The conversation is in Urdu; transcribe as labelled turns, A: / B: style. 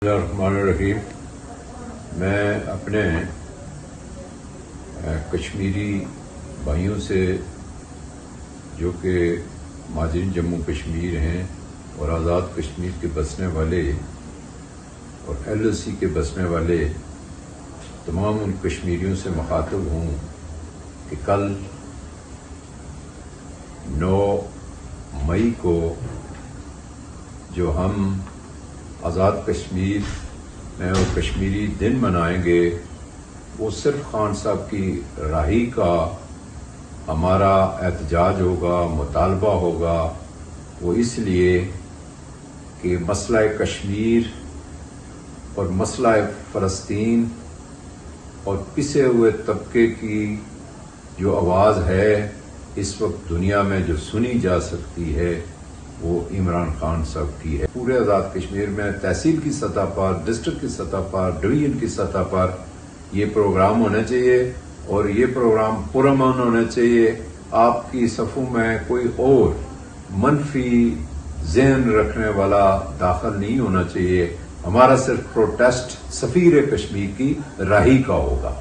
A: بسم اللہ الرحمن الرحیم۔ میں اپنے کشمیری بھائیوں سے جو کہ مہاجرین جموں کشمیر ہیں اور آزاد کشمیر کے بسنے والے اور LLC کے بسنے والے تمام ان کشمیریوں سے مخاطب ہوں کہ کل 9 مئی کو جو ہم آزاد کشمیر میں اور کشمیری دن منائیں گے وہ صرف خان صاحب کی رہائی کا ہمارا احتجاج ہوگا، مطالبہ ہوگا۔ وہ اس لیے کہ مسئلہ کشمیر اور مسئلہ فلسطین اور پسے ہوئے طبقے کی جو آواز ہے اس وقت دنیا میں جو سنی جا سکتی ہے وہ عمران خان صاحب کی ہے۔ پورے آزاد کشمیر میں تحصیل کی سطح پر، ڈسٹرکٹ کی سطح پر، ڈویژن کی سطح پر یہ پروگرام ہونا چاہیے اور یہ پروگرام پرامن ہونا چاہیے۔ آپ کی صفوں میں کوئی اور منفی ذہن رکھنے والا داخل نہیں ہونا چاہیے۔ ہمارا صرف پروٹیسٹ سفیر کشمیر کی رہائی کا ہوگا۔